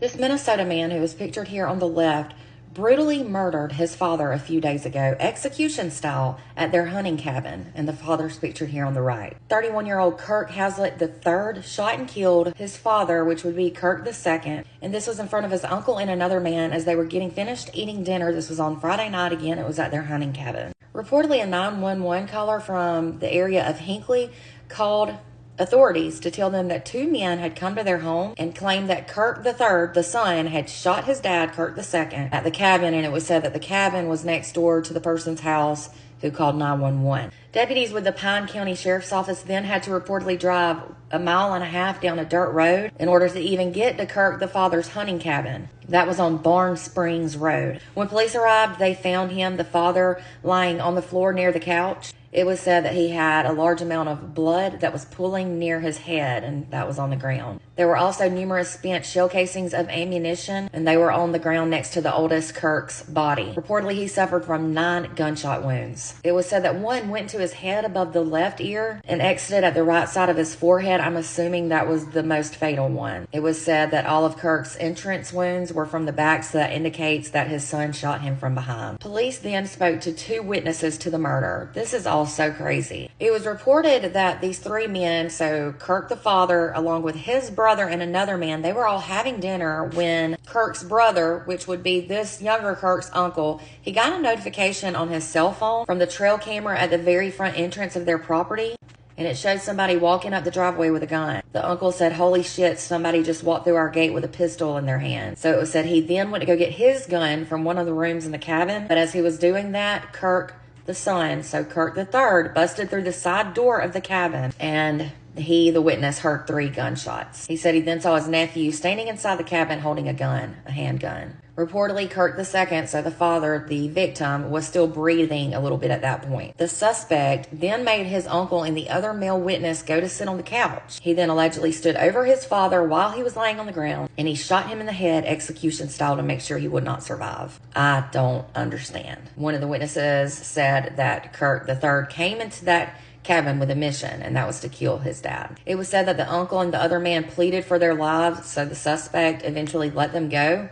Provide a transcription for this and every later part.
This Minnesota man, who is pictured here on the left, brutally murdered his father a few days ago, execution style, at their hunting cabin, and the father's pictured here on the right. 31-year-old Kirk Hazlitt III shot and killed his father, which would be Kirk II, and this was in front of his uncle and another man as they were getting finished eating dinner. This was on Friday night. Again, it was at their hunting cabin. Reportedly, a 911 caller from the area of Hinckley called authorities to tell them that two men had come to their home and claimed that Kirk III, the son, had shot his dad, Kirk II, at the cabin, and it was said that the cabin was next door to the person's house who called 911. Deputies with the Pine County Sheriff's Office then had to reportedly drive 1.5 miles down a dirt road in order to even get to Kirk the father's hunting cabin. That was on Barn Springs Road. When police arrived, they found him, the father, lying on the floor near the couch. It was said that he had a large amount of blood that was pooling near his head, and that was on the ground. There were also numerous spent shell casings of ammunition, and they were on the ground next to the oldest Kirk's body. Reportedly, he suffered from 9 gunshot wounds. It was said that one went to his head above the left ear and exited at the right side of his forehead. I'm assuming that was the most fatal one. It was said that all of Kirk's entrance wounds were from the back, so that indicates that his son shot him from behind. Police then spoke to 2 witnesses to the murder. This is all so crazy. It was reported that these 3 men, so Kirk the father, along with his brother and another man, they were all having dinner when Kirk's brother, which would be this younger Kirk's uncle, he got a notification on his cell phone from the trail camera at the very front entrance of their property, and it showed somebody walking up the driveway with a gun. The uncle said, "Holy shit, somebody just walked through our gate with a pistol in their hand." So it was said he then went to go get his gun from one of the rooms in the cabin, but as he was doing that, Kirk the son, so Kirk III, busted through the side door of the cabin, and he, the witness, heard 3 gunshots. He said he then saw his nephew standing inside the cabin holding a gun, a handgun. Reportedly, Kirk II, so the father, the victim, was still breathing a little bit at that point. The suspect then made his uncle and the other male witness go to sit on the couch. He then allegedly stood over his father while he was laying on the ground, and he shot him in the head, execution style, to make sure he would not survive. I don't understand. One of the witnesses said that Kirk III came into that cabin with a mission, and that was to kill his dad. It was said that the uncle and the other man pleaded for their lives, so the suspect eventually let them go.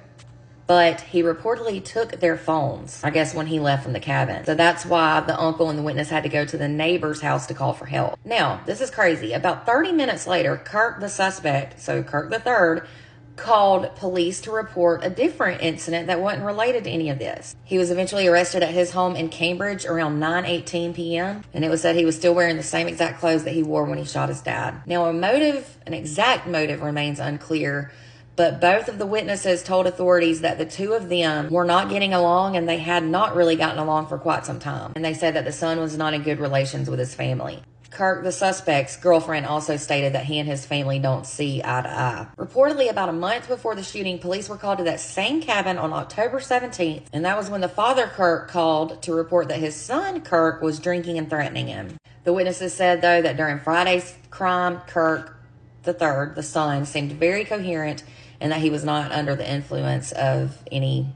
But he reportedly took their phones, I guess, when he left from the cabin. So that's why the uncle and the witness had to go to the neighbor's house to call for help. Now, this is crazy. About 30 minutes later, Kirk, the suspect, so Kirk III, called police to report a different incident that wasn't related to any of this. He was eventually arrested at his home in Cambridge around 9:18 p.m. and it was said he was still wearing the same exact clothes that he wore when he shot his dad. Now, an exact motive remains unclear, but both of the witnesses told authorities that the 2 of them were not getting along, and they had not really gotten along for quite some time. And they said that the son was not in good relations with his family. Kirk, the suspect's girlfriend, also stated that he and his family don't see eye to eye. Reportedly, about a month before the shooting, police were called to that same cabin on October 17th, and that was when the father, Kirk, called to report that his son, Kirk, was drinking and threatening him. The witnesses said, though, that during Friday's crime, Kirk III, the son, seemed very coherent and that he was not under the influence of any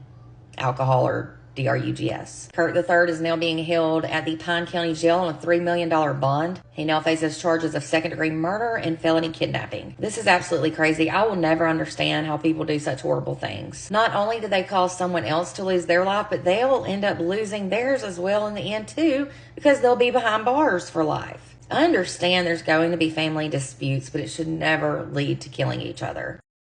alcohol or drugs. Kirk III is now being held at the Pine County Jail on a $3 million bond. He now faces charges of second-degree murder and felony kidnapping. This is absolutely crazy. I will never understand how people do such horrible things. Not only do they cause someone else to lose their life, but they'll end up losing theirs as well in the end too, because they'll be behind bars for life. I understand there's going to be family disputes, but it should never lead to killing each other.